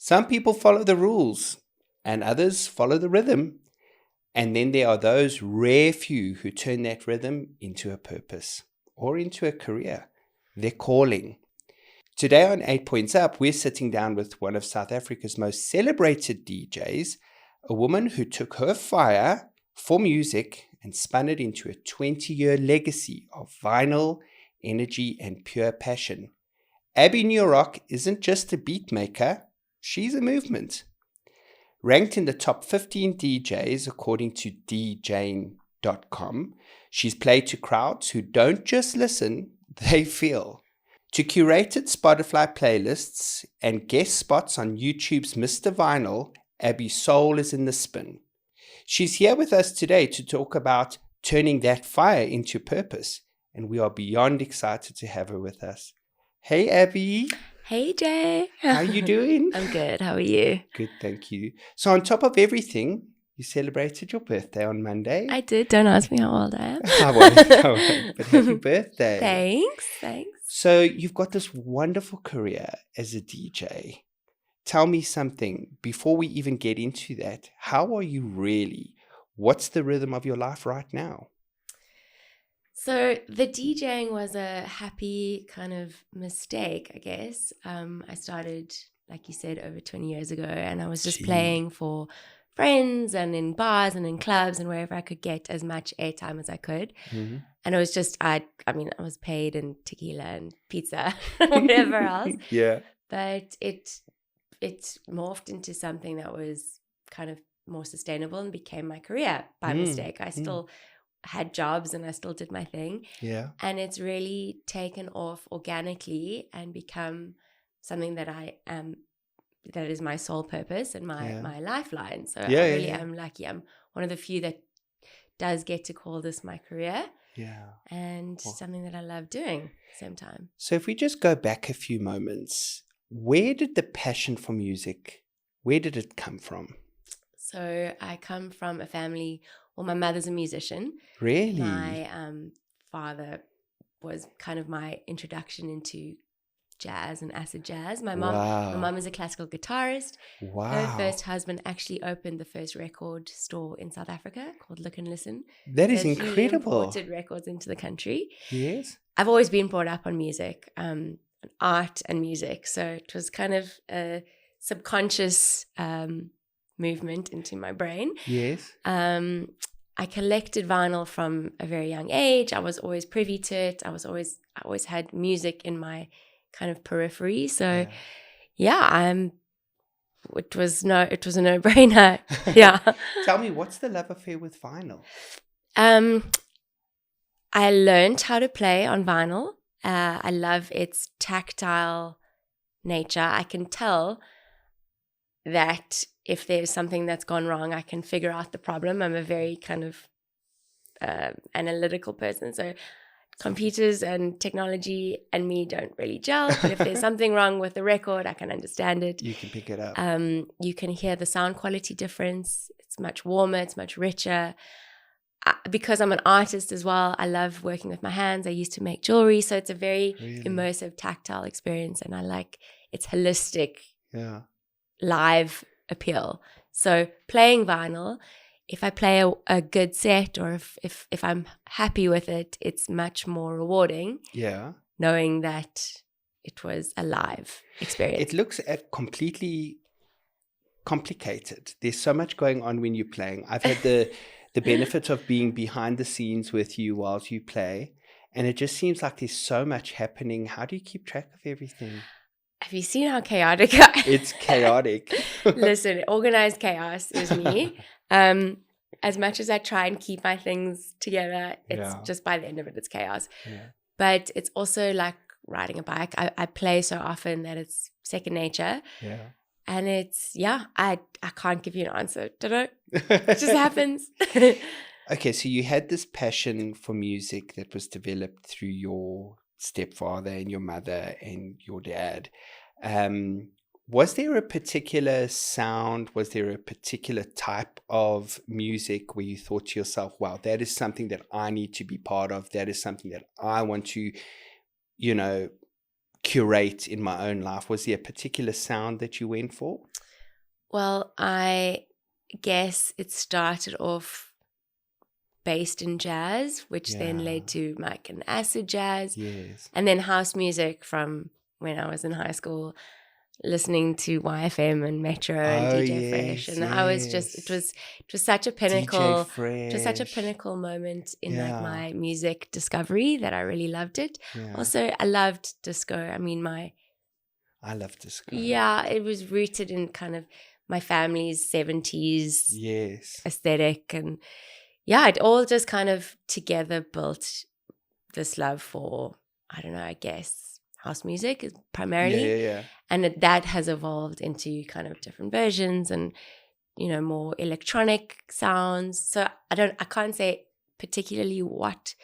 Some people follow the rules and others follow the rhythm. And then there are those rare few who turn that rhythm into a purpose or into a career, their calling. Today on 8 Points Up, we're sitting down with one of South Africa's most celebrated DJs, a woman who took her fire for music and spun it into a 20-year legacy of vinyl, energy, and pure passion. Abby Nurock isn't just a beat maker, she's a movement. Ranked in the top 15 DJs according to DJing.com, she's played to crowds who don't just listen, they feel. To curated Spotify playlists and guest spots on YouTube's Mr. Vinyl, Abby's soul is in the spin. She's here with us today to talk about turning that fire into purpose, and we are beyond excited to have her with us. Hey, Abby. Hey, Jay. How are you doing? I'm good. How are you? Good, thank you. So on top of everything, you celebrated your birthday on Monday. I did. Don't ask me how old I am. I won't, but happy birthday. Thanks. So you've got this wonderful career as a DJ. Tell me something before we even get into that. How are you really? What's the rhythm of your life right now? So the DJing was a happy kind of mistake, I guess. I started, like you said, over 20 years ago, and I was just playing for friends and in bars and in clubs and wherever I could get as much airtime as I could. Mm-hmm. And it was just, I was paid in tequila and pizza, whatever else. Yeah. But it morphed into something that was kind of more sustainable and became my career by mistake. I still had jobs and I still did my thing. Yeah. And it's really taken off organically and become something that I am, that is my sole purpose and my lifeline. So I really am lucky. I'm one of the few that does get to call this my career. Yeah. And something that I love doing at the same time. So if we just go back a few moments, where did the passion for music, where did it come from? So I come from a family, well, my mother's a musician. Really? My father was kind of my introduction into jazz and acid jazz. My mom is a classical guitarist. Wow. Her first husband actually opened the first record store in South Africa called Look and Listen. That is incredible. He imported records into the country. Yes. I've always been brought up on music, art and music. So it was kind of a subconscious movement into my brain. Yes. I collected vinyl from a very young age. I was always privy to it. I always had music in my kind of periphery. So it was a no-brainer. Yeah. Tell me, what's the love affair with vinyl? I learned how to play on vinyl. I love its tactile nature. I can tell that if there's something that's gone wrong, I can figure out the problem. I'm a very kind of analytical person. So computers and technology and me don't really gel. But if there's something wrong with the record, I can understand it. You can pick it up. You can hear the sound quality difference. It's much warmer. It's much richer. Because I'm an artist as well, I love working with my hands. I used to make jewelry. So it's a very immersive, tactile experience. And I like its holistic live appeal. So playing vinyl, if I play a good set or if I'm happy with it, it's much more rewarding. Yeah. Knowing that it was a live experience. It looks completely complicated. There's so much going on when you're playing. I've had the benefit of being behind the scenes with you whilst you play, and it just seems like there's so much happening. How do you keep track of everything? Have you seen how chaotic I am? It's chaotic. Listen, organized chaos is me. As much as I try and keep my things together, it's just by the end of it, it's chaos. Yeah. But it's also like riding a bike. I play so often that it's second nature. Yeah. And it's, I can't give you an answer. It just happens. Okay, so you had this passion for music that was developed through your stepfather and your mother and your dad. Was there a particular sound? Was there a particular type of music where you thought to yourself, wow, that is something that I need to be part of. That is something that I want to, curate in my own life? Was there a particular sound that you went for? Well, I guess it started off based in jazz, which then Yeah. led to like an acid jazz, Yes. and then house music from when I was in high school, listening to YFM and Metro and Oh, DJ Fresh, yes, and I was just it yes. was such a DJ pinnacle. It was such a Fresh. pinnacle moment in like Yeah. my music discovery that I really loved it. Yeah. Also, I loved disco. I mean, I love disco. yeah, it was rooted in kind of my family's 70s Yes. aesthetic, and yeah, it all just kind of together built this love for, I don't know, I guess house music is primarily, Yeah. and that has evolved into kind of different versions and, you know, more electronic sounds. So I can't say particularly what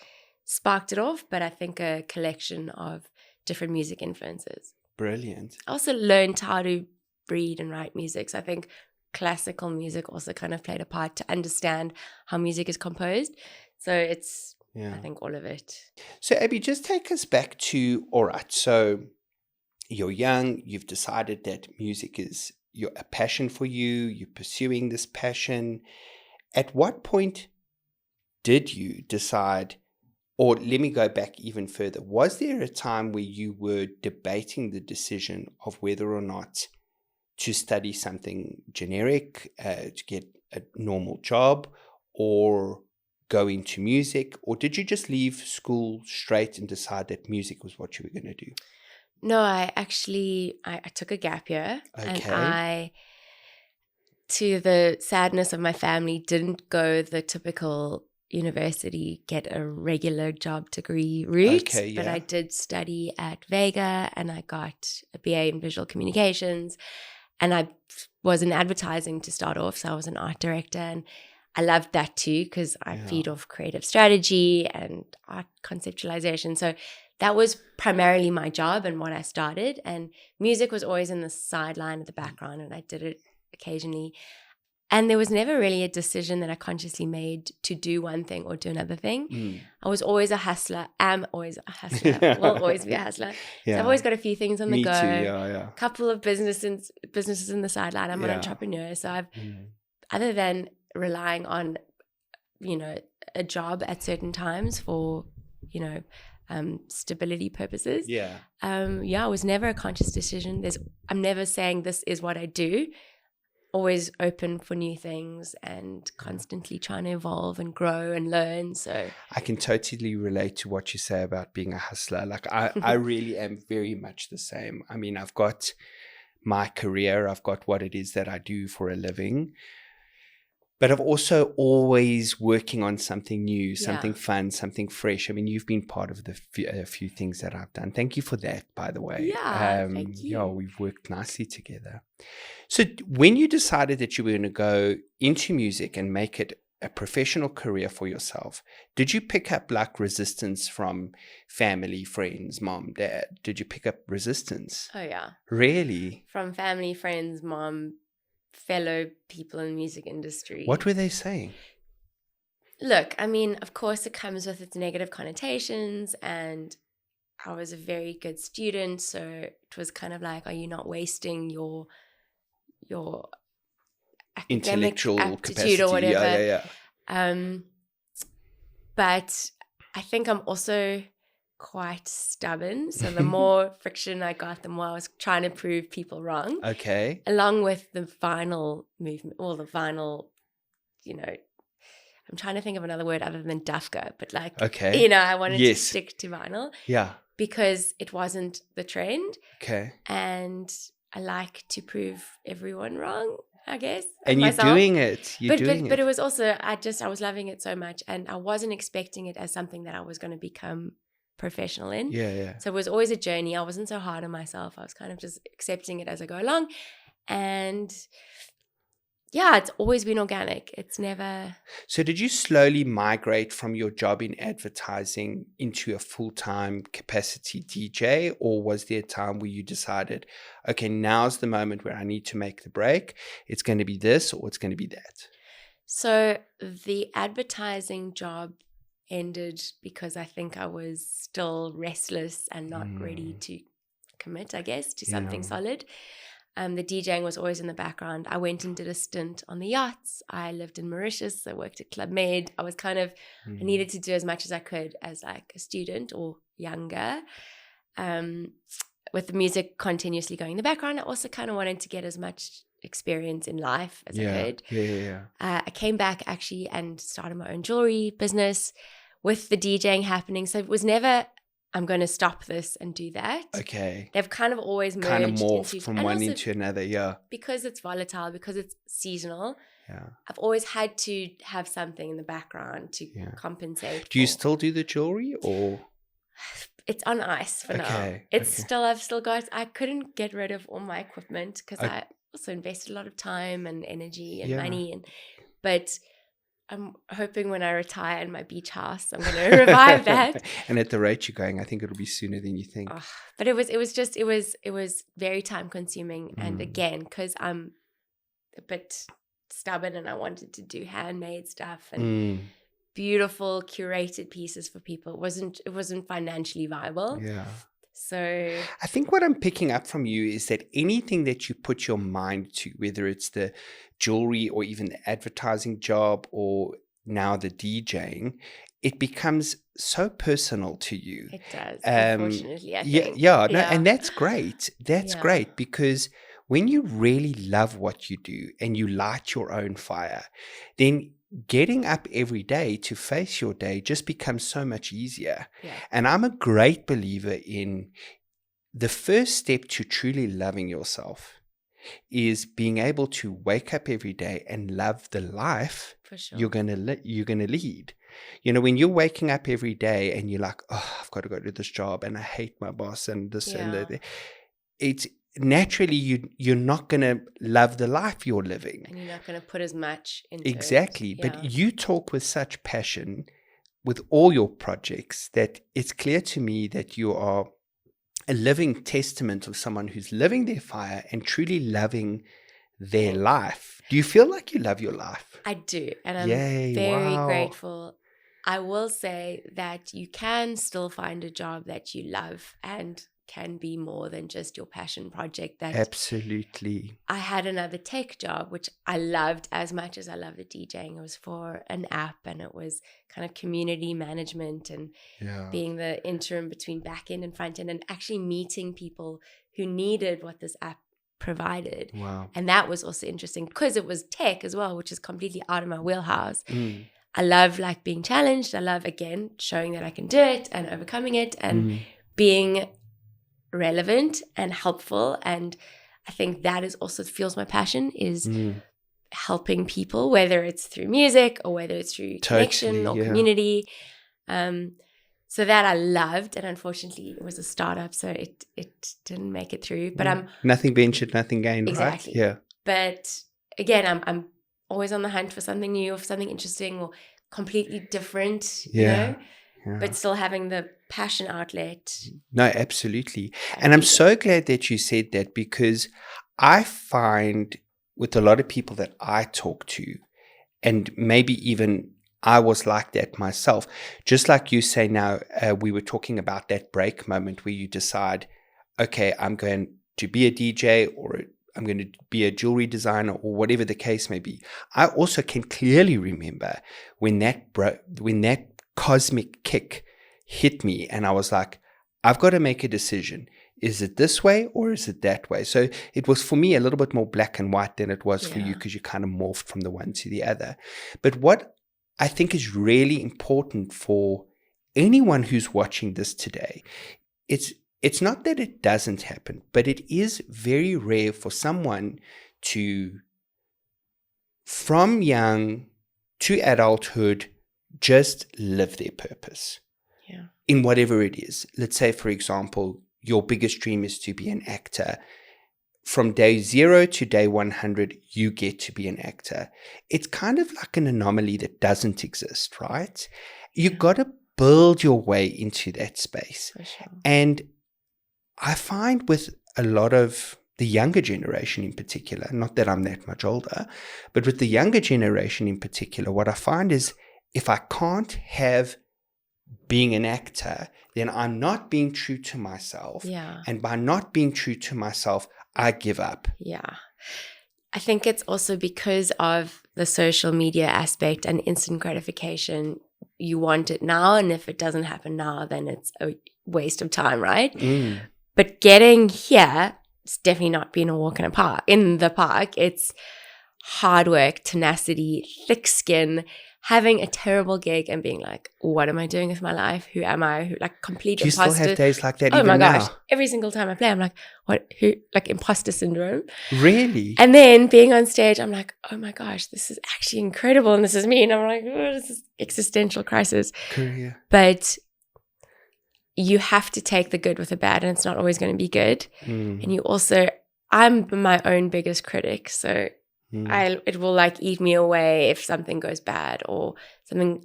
sparked it off, but I think a collection of different music influences. Brilliant. I also learned how to read and write music. So I think classical music also kind of played a part to understand how music is composed. So it's, Yeah. I think, all of it. So, Abby, just take us back to, all right, so you're young, you've decided that music is a passion for you, you're pursuing this passion. At what point did you decide, or let me go back even further, was there a time where you were debating the decision of whether or not to study something generic, to get a normal job, or go into music, or did you just leave school straight and decide that music was what you were going to do? No, I actually, I took a gap year, and Okay. I, to the sadness of my family, didn't go the typical university, get a regular job degree route. Okay, But yeah. I did study at Vega, and I got a BA in visual communications, and I was in advertising to start off. So I was an art director, and I loved that too because I Yeah. feed off creative strategy and art conceptualization. So that was primarily my job and what I started. And music was always in the sideline of the background, and I did it occasionally. And there was never really a decision that I consciously made to do one thing or do another thing. I was always a hustler, am always a hustler, will always be a hustler. Yeah. So I've always got a few things on the Me go. too, yeah. Couple of businesses in the sideline. I'm an Yeah. entrepreneur. So I've, other than relying on, you know, a job at certain times for, you know, stability purposes. Yeah. Yeah, it was never a conscious decision. I'm never saying this is what I do. Always open for new things and constantly trying to evolve and grow and learn. So I can totally relate to what you say about being a hustler. Like I really am very much the same. I mean, I've got my career, I've got what it is that I do for a living, but I've also always working on something new, something fun, something fresh. I mean, you've been part of a few things that I've done. Thank you for that, by the way. Yeah, thank you. Yeah, we've worked nicely together. So when you decided that you were going to go into music and make it a professional career for yourself, did you pick up like resistance from family, friends, mom, dad? Did you pick up resistance? Oh, yeah. Really? From family, friends, mom, fellow people in the music industry. What were they saying? Look, I mean, of course it comes with its negative connotations, and I was a very good student, so it was kind of like, are you not wasting your academic Intellectual aptitude capacity, or whatever? Yeah. But I think I'm also quite stubborn, so the more friction I got, the more I was trying to prove people wrong. Okay. Along with the vinyl movement, or the vinyl, you know, I'm trying to think of another word other than dufka, but like, Okay. you know, I wanted to stick to vinyl. Yeah. Because it wasn't the trend. Okay. And I like to prove everyone wrong, I guess. And myself. You're doing it. But it was also, I was loving it so much, and I wasn't expecting it as something that I was going to become professional in. Yeah. So it was always a journey. I wasn't so hard on myself. I was kind of just accepting it as I go along. And yeah, it's always been organic. It's never... So did you slowly migrate from your job in advertising into a full-time capacity DJ, or was there a time where you decided, okay, now's the moment where I need to make the break. It's going to be this or it's going to be that? So the advertising job ended because I think I was still restless and not ready to commit, I guess, to something solid. The DJing was always in the background. I went and did a stint on the yachts. I lived in Mauritius. I worked at Club Med. I was kind of, I needed to do as much as I could as like a student or younger. With the music continuously going in the background, I also kind of wanted to get as much experience in life as I could. I came back actually and started my own jewelry business with the DJing happening. So it was never, I'm going to stop this and do that. Okay. They've kind of always merged. Kind of morphed from one into another, Because it's volatile, because it's seasonal. Yeah. I've always had to have something in the background to compensate. Do you still do the jewelry or? It's on ice for now. I've still got, I couldn't get rid of all my equipment because I also invested a lot of time and energy and money. But I'm hoping when I retire in my beach house, I'm going to revive that. And at the rate you're going, I think it'll be sooner than you think. But it was very time consuming. And again, because I'm a bit stubborn and I wanted to do handmade stuff and beautiful curated pieces for people. It wasn't financially viable. Yeah. So I think what I'm picking up from you is that anything that you put your mind to, whether it's the jewelry or even the advertising job or now the DJing, it becomes so personal to you. It does, unfortunately, I think. And that's great. That's great, because when you really love what you do and you light your own fire, then getting up every day to face your day just becomes so much easier. Yeah. And I'm a great believer in the first step to truly loving yourself is being able to wake up every day and love the life you're gonna lead. You know, when you're waking up every day and you're like, oh, I've got to go to this job and I hate my boss and this and that, it's naturally you're not going to love the life you're living. And you're not going to put as much into Exactly. it. But you talk with such passion with all your projects that it's clear to me that you are a living testament of someone who's living their fire and truly loving their life. Do you feel like you love your life? I do. And I'm very grateful. I will say that you can still find a job that you love and can be more than just your passion project. That absolutely. I had another tech job, which I loved as much as I love the DJing. It was for an app and it was kind of community management and being the interim between back end and front end and actually meeting people who needed what this app provided. Wow. And that was also interesting because it was tech as well, which is completely out of my wheelhouse. I love like being challenged. I love, again, showing that I can do it and overcoming it and being relevant and helpful. And I think that is also fuels my passion is helping people, whether it's through music or whether it's through connection or community. So that I loved, and unfortunately it was a startup, so it didn't make it through. But I'm nothing ventured, nothing gained, exactly. Right? Yeah. But again, I'm always on the hunt for something new or for something interesting or completely different, you know? But still having the passion outlet. No, absolutely. And I'm so glad that you said that, because I find with a lot of people that I talk to, and maybe even I was like that myself, just like you say now, we were talking about that break moment where you decide, okay, I'm going to be a DJ or I'm going to be a jewelry designer or whatever the case may be. I also can clearly remember when that cosmic kick hit me and I was like, I've got to make a decision. Is it this way or is it that way? So it was for me a little bit more black and white than it was for you, because you kind of morphed from the one to the other. But what I think is really important for anyone who's watching this today, it's not that it doesn't happen, but it is very rare for someone to, from young to adulthood, just live their purpose in whatever it is. Let's say, for example, your biggest dream is to be an actor. From day 0 to day 100, you get to be an actor. It's kind of like an anomaly that doesn't exist, right? You got to build your way into that space. For sure. And I find with a lot of the younger generation in particular, not that I'm that much older, but with the younger generation in particular, what I find is if I can't have being an actor, then I'm not being true to myself. Yeah. And by not being true to myself, I give up. Yeah. I think it's also because of the social media aspect and instant gratification. You want it now, and if it doesn't happen now, then it's a waste of time, right? But getting here, it's definitely not being a walk in the park. It's hard work, tenacity, thick skin, having a terrible gig and being like, what am I doing with my life? Who am I? Like complete imposter. Do you still have days like that oh even my now? gosh. Every single time I play, I'm like, what? Who? Like imposter syndrome. Really? And then being on stage, I'm like, oh my gosh, this is actually incredible. And this is me. And I'm like, oh, this is existential crisis. Career. But you have to take the good with the bad, and it's not always going to be good. And you also, I'm my own biggest critic. So it will like eat me away if something goes bad or something,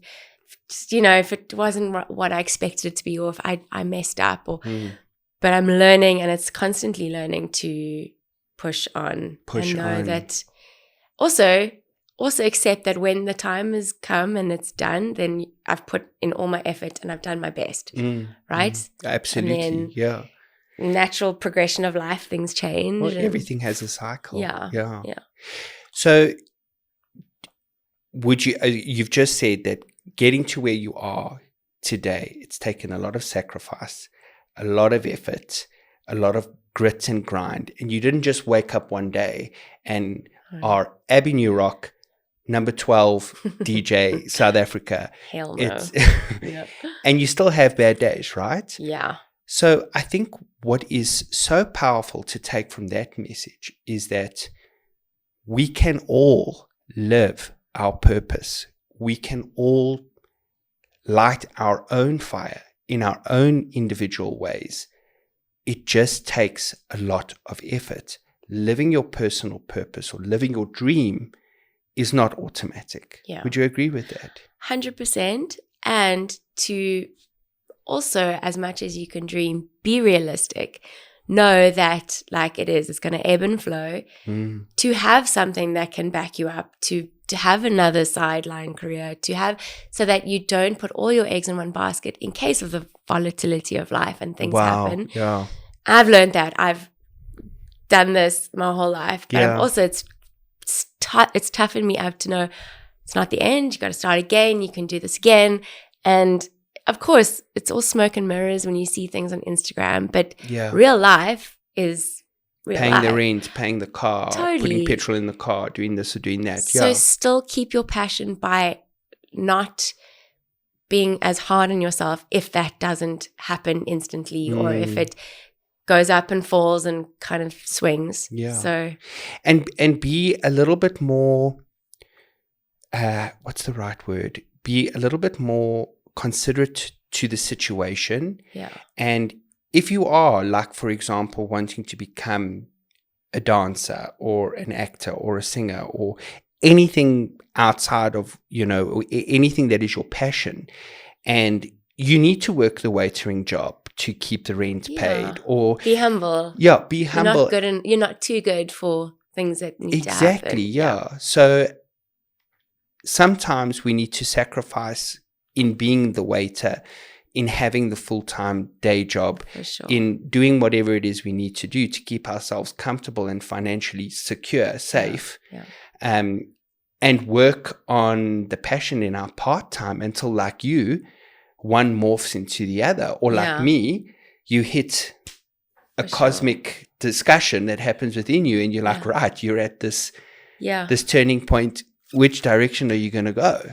just, if it wasn't what I expected it to be, or if I messed up, or, but I'm learning, and it's constantly learning to push on and know that also accept that when the time has come and it's done, then I've put in all my effort and I've done my best, right? Absolutely, and then yeah. Natural progression of life, things change. Well, everything has a cycle. Yeah. So would you, you've just said that getting to where you are today, it's taken a lot of sacrifice, a lot of effort, a lot of grit and grind. And you didn't just wake up one day and are Abby Nurock, number 12 DJ, South Africa. Hell no. And you still have bad days, right? Yeah. So I think what is so powerful to take from that message is that we can all live our purpose. We can all light our own fire in our own individual ways. It just takes a lot of effort. Living your personal purpose or living your dream is not automatic. Yeah. Would you agree with that? 100%. And to also, as much as you can dream, be realistic. Know that like it's going to ebb and flow. To have something that can back you up, to have another sideline career, to have, so that you don't put all your eggs in one basket in case of the volatility of life and things happen. Yeah. I've learned that. I've done this my whole life. But I'm also, it's toughened me up to know it's not the end. You got to start again. You can do this again. And of course, it's all smoke and mirrors when you see things on Instagram, but real life is real paying life. the rent, paying the car, Totally. Putting petrol in the car, doing this or doing that. So still keep your passion by not being as hard on yourself if that doesn't happen instantly or if it goes up and falls and kind of swings. Yeah. So and be a little bit more, what's the right word? Be a little bit more considerate to the situation. Yeah. And if you are, like, for example, wanting to become a dancer or an actor or a singer or anything outside of, anything that is your passion, and you need to work the waitering job to keep the rent paid, or be humble. Yeah, be humble. You're not too good for things that need to happen. Exactly, yeah. So sometimes we need to sacrifice in being the waiter, in having the full-time day job, in doing whatever it is we need to do to keep ourselves comfortable and financially secure, safe, and work on the passion in our part-time until, like you, one morphs into the other, or like me, you hit a cosmic discussion that happens within you and you're like, right, you're at this turning point. Which direction are you going to go?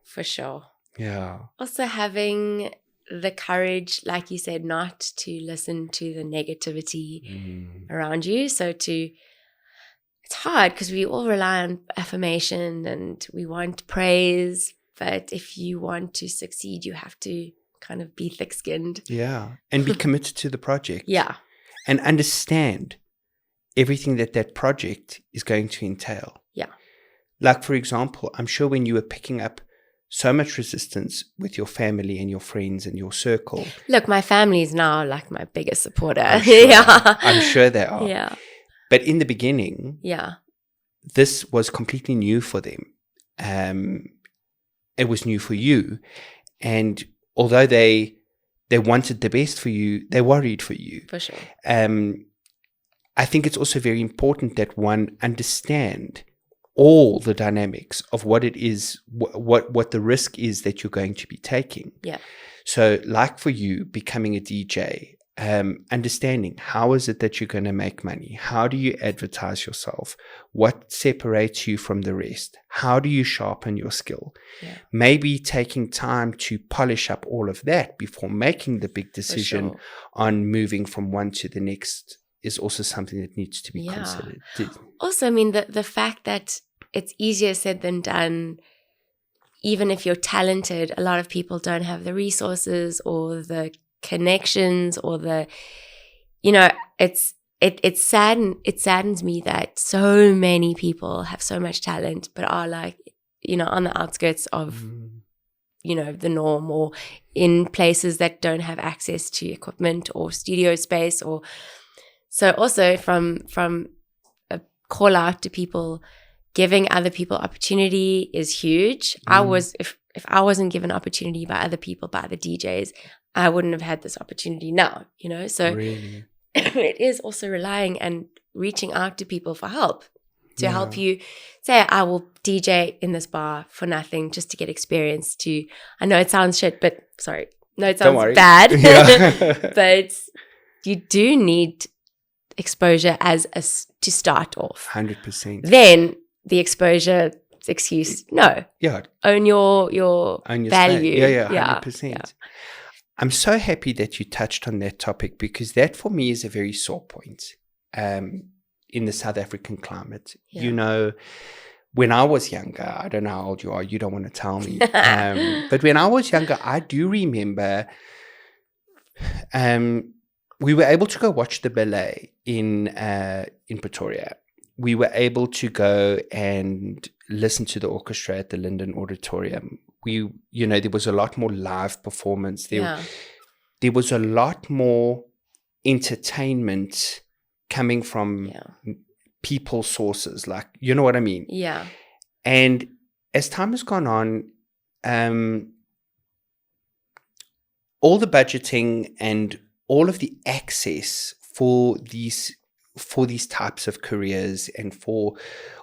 For sure. Yeah. Also having the courage, like you said, not to listen to the negativity around you. So it's hard because we all rely on affirmation and we want praise. But if you want to succeed, you have to kind of be thick-skinned. Yeah. And be committed to the project. Yeah. And understand everything that project is going to entail. Yeah. Like, for example, I'm sure when you were picking up so much resistance with your family and your friends and your circle. Look, my family is now like my biggest supporter. I'm sure they are. Yeah. But in the beginning, this was completely new for them. It was new for you. And although they wanted the best for you, they worried for you. For sure. I think it's also very important that one understand all the dynamics of what it is, what the risk is that you're going to be taking. Yeah. So like for you, becoming a DJ, understanding how is it that you're going to make money? How do you advertise yourself? What separates you from the rest? How do you sharpen your skill? Yeah. Maybe taking time to polish up all of that before making the big decision on moving from one to the next is also something that needs to be considered. Also, I mean, the fact that it's easier said than done, even if you're talented, a lot of people don't have the resources or the connections or the, it saddens me that so many people have so much talent, but are like, on the outskirts of, the norm, or in places that don't have access to equipment or studio space. Or so also from a call out to people, giving other people opportunity is huge. If I wasn't given opportunity by other people, by other DJs, I wouldn't have had this opportunity now, So Really? it is also relying and reaching out to people for help, to help you say, I will DJ in this bar for nothing just to get experience to, I know it sounds shit, but sorry. No, it sounds bad. But you do need exposure to start off. 100%. Then the exposure excuse, no. Yeah. Own your value. Space. Yeah, 100%. Yeah. I'm so happy that you touched on that topic, because that for me is a very sore point in the South African climate. Yeah. When I was younger, I don't know how old you are, you don't want to tell me. But when I was younger, I do remember we were able to go watch the ballet in Pretoria. We were able to go and listen to the orchestra at the Linden Auditorium. There was a lot more live performance. There was a lot more entertainment coming from people sources, like, you know what I mean? Yeah. And as time has gone on, all the budgeting and all of the access for these types of careers and for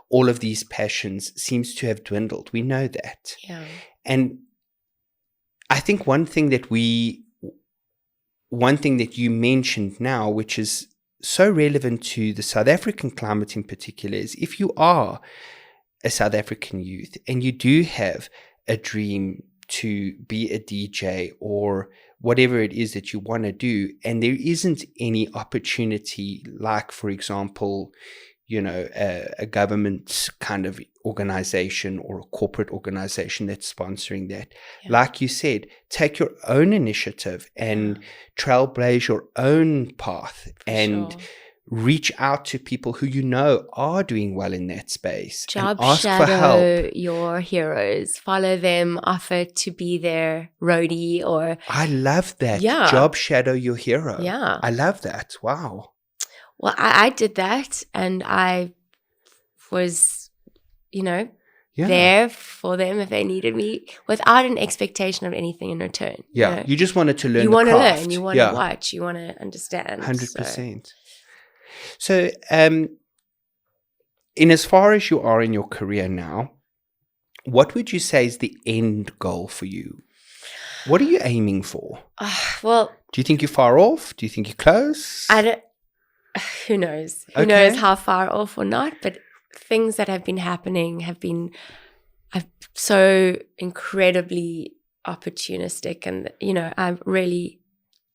all of these passions seems to have dwindled. We know that. Yeah. And I think one thing that you mentioned now, which is so relevant to the South African climate in particular, is if you are a South African youth and you do have a dream to be a DJ or whatever it is that you want to do, and there isn't any opportunity, like, for example, a government kind of organization or a corporate organization that's sponsoring that. Yeah. Like you said, take your own initiative and trailblaze your own path and reach out to people who are doing well in that space. Job and ask shadow for help. Your heroes. Follow them, offer to be their roadie or... I love that. Yeah. Job shadow your hero. Yeah. I love that. Wow. Well, I did that, and I was, there for them if they needed me without an expectation of anything in return. Yeah. You just wanted to learn You the want to craft. learn. You want to watch. You want to understand. 100%. So, in as far as you are in your career now, what would you say is the end goal for you? What are you aiming for? Well, do you think you're far off? Do you think you're close? I don't. Who knows? Who knows how far off or not? But things that have been happening have been so incredibly opportunistic, and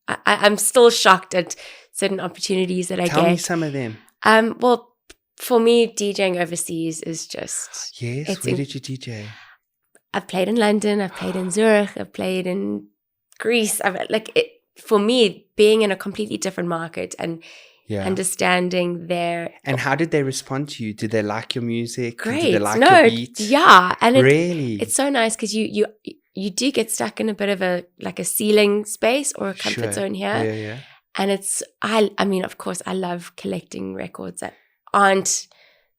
I'm still shocked at certain opportunities that I get. Tell me some of them. Well, for me, DJing overseas is just... Yes, where did you DJ? I've played in London, I've played in Zurich, I've played in Greece. For me, being in a completely different market and understanding their... And how did they respond to you? Did they like your music? Great. Did they like your beats? Yeah. And really? It's so nice because you do get stuck in a bit of a ceiling space or a comfort zone here. Yeah. And I mean, of course, I love collecting records that aren't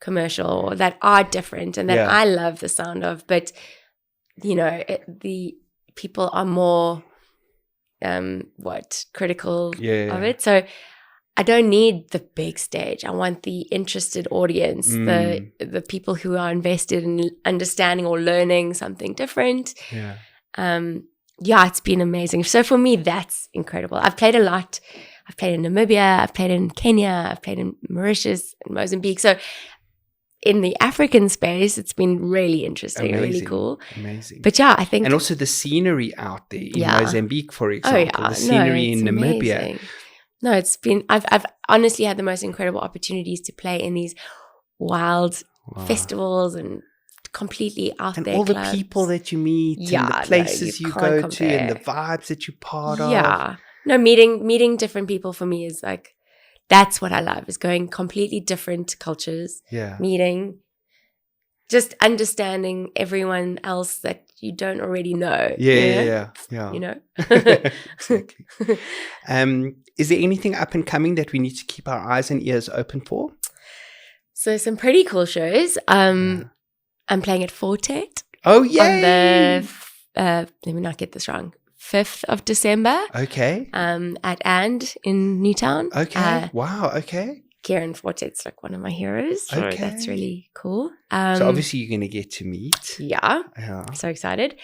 commercial or that are different and that I love the sound of. But, the people are more, critical of it. So I don't need the big stage. I want the interested audience, the people who are invested in understanding or learning something different. Yeah. It's been amazing. So for me, that's incredible. I've played a lot. I've played in Namibia. I've played in Kenya. I've played in Mauritius and Mozambique. So in the African space, it's been really interesting, really cool. Amazing. But yeah, I think... And also the scenery out there in Mozambique, for example. The it's scenery in Namibia. Amazing. No, it's been... I've honestly had the most incredible opportunities to play in these wild festivals and completely out and there all clubs. the people that you meet and the places you go to and the vibes that you're part of. Yeah. No, meeting different people for me is like... That's what I love, is going completely different cultures, meeting, just understanding everyone else that you don't already know. Yeah. You know? Exactly. Is there anything up and coming that we need to keep our eyes and ears open for? So some pretty cool shows. I'm playing at Fortet. Oh, yay! On the, let me not get this wrong, 5th of December. Okay. At And in Newtown. Okay. Wow. Okay. Kieran Fortet's like one of my heroes. So that's really cool. So obviously you're going to get to meet. Yeah. So excited.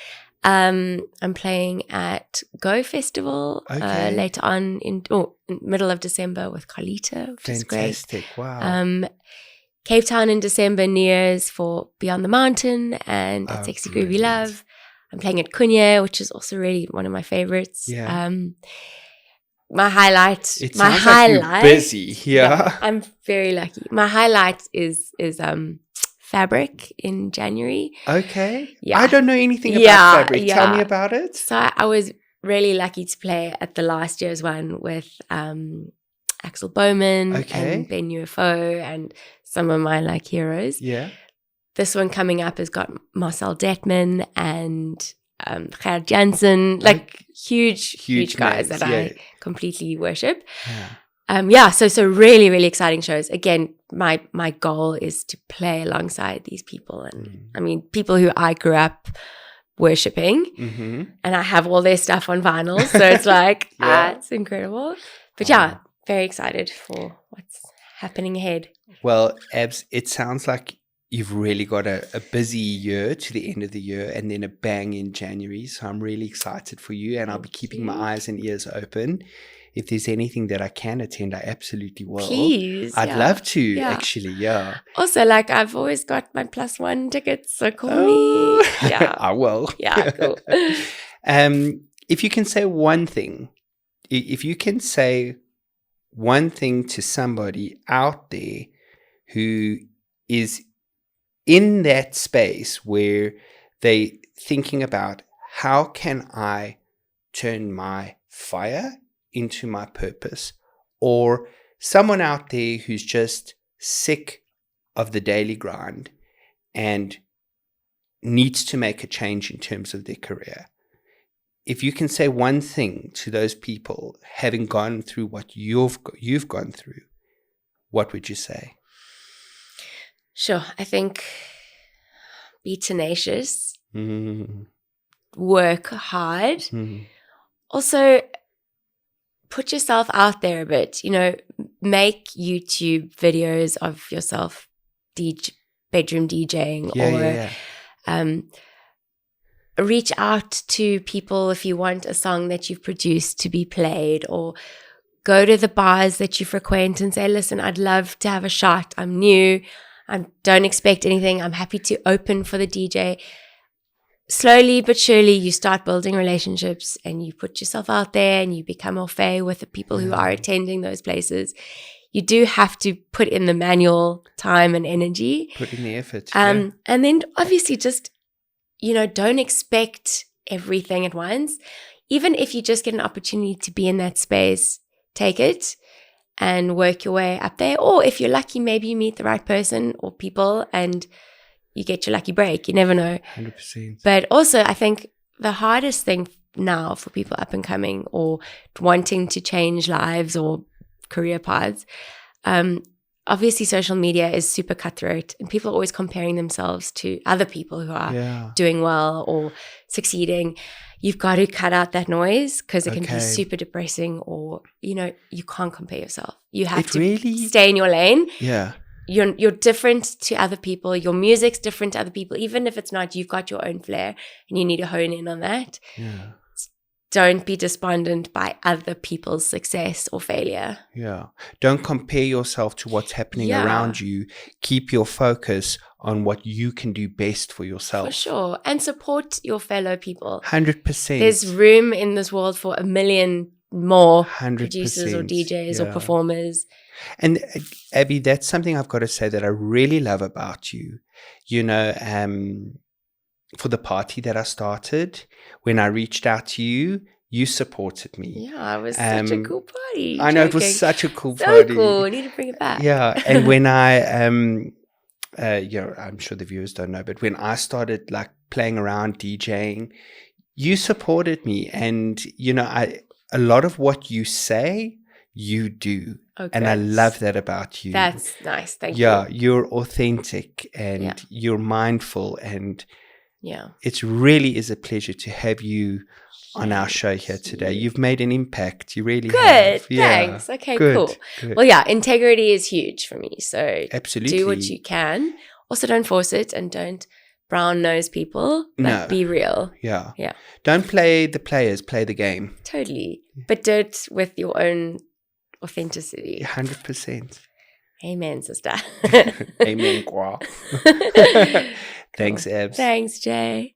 I'm playing at Go Festival later on in middle of December with Carlita, which is great. Fantastic. Wow. Cape Town in December, New Year's for Beyond the Mountain and at Sexy Groovy Love. I'm playing at Cunha, which is also really one of my favorites. Yeah. My highlight. It sounds like you're busy. Yeah. I'm very lucky. My highlight is Fabric in January. Okay. Yeah. I don't know anything about Fabric. Tell me about it. So I was really lucky to play at the last year's one with Axel Bowman and Ben UFO and some of my like heroes. Yeah. This one coming up has got Marcel Detman and Gerard Jansen, like huge guys that I completely worship. So really, really exciting shows. Again, my goal is to play alongside these people. And I mean, people who I grew up worshipping, and I have all their stuff on vinyl. So it's like, it's incredible. But very excited for what's happening ahead. Well, Abs, it sounds like you've really got a busy year to the end of the year and then a bang in January. So I'm really excited for you, and I'll be keeping my eyes and ears open. If there's anything that I can attend, I absolutely will. Please. I'd love to, actually, Also, like, I've always got my +1 tickets, so call me. Yeah. I will. Yeah, cool. If you can say one thing to somebody out there who is in that space where they thinking about, how can I turn my fire into my purpose? Or someone out there who's just sick of the daily grind and needs to make a change in terms of their career. If you can say one thing to those people, having gone through what you've gone through, what would you say? Sure. I think be tenacious, work hard. Also, put yourself out there a bit, make YouTube videos of yourself bedroom DJing reach out to people if you want a song that you've produced to be played, or go to the bars that you frequent and say, listen, I'd love to have a shot. I'm new. I don't expect anything. I'm happy to open for the DJ. Slowly but surely, you start building relationships and you put yourself out there and you become au fait with the people who are attending those places. You do have to put in the manual time and energy. Put in the effort. And then obviously just, don't expect everything at once. Even if you just get an opportunity to be in that space, take it and work your way up there. Or if you're lucky, maybe you meet the right person or people and you get your lucky break. You never know. 100%. But also, I think the hardest thing now for people up and coming or wanting to change lives or career paths, obviously social media is super cutthroat and people are always comparing themselves to other people who are doing well or succeeding. You've got to cut out that noise because it can be super depressing, or, you know, you can't compare yourself. You have to stay in your lane. Yeah. You're different to other people. Your music's different to other people. Even if it's not, you've got your own flair and you need to hone in on that. Yeah. Don't be despondent by other people's success or failure. Yeah. Don't compare yourself to what's happening around you. Keep your focus on what you can do best for yourself. For sure. And support your fellow people. 100%. There's room in this world for a million more 100%. producers or DJs or performers. And Abby, that's something I've got to say that I really love about you. You know, for the party that I started, when I reached out to you, you supported me. Yeah, it was such a cool party. I know, it was such a cool party. So cool. I need to bring it back. Yeah, and when I, you know, I'm sure the viewers don't know, but when I started like playing around DJing, you supported me, and you know, a lot of what you say, you do. And I love that about you. That's nice. Thank you. Yeah, you're authentic and you're mindful, and it really is a pleasure to have you on our show here today. You've made an impact. You really have. Good. Thanks. Okay, cool. Well, yeah, integrity is huge for me. So absolutely, do what you can. Also, don't force it and don't brown nose people. But be real. Yeah. Yeah. Don't play the players, play the game. Totally. But do it with your own authenticity. 100%. Amen, sister. Amen, Kwa. Thanks, Abs. Thanks, Jay.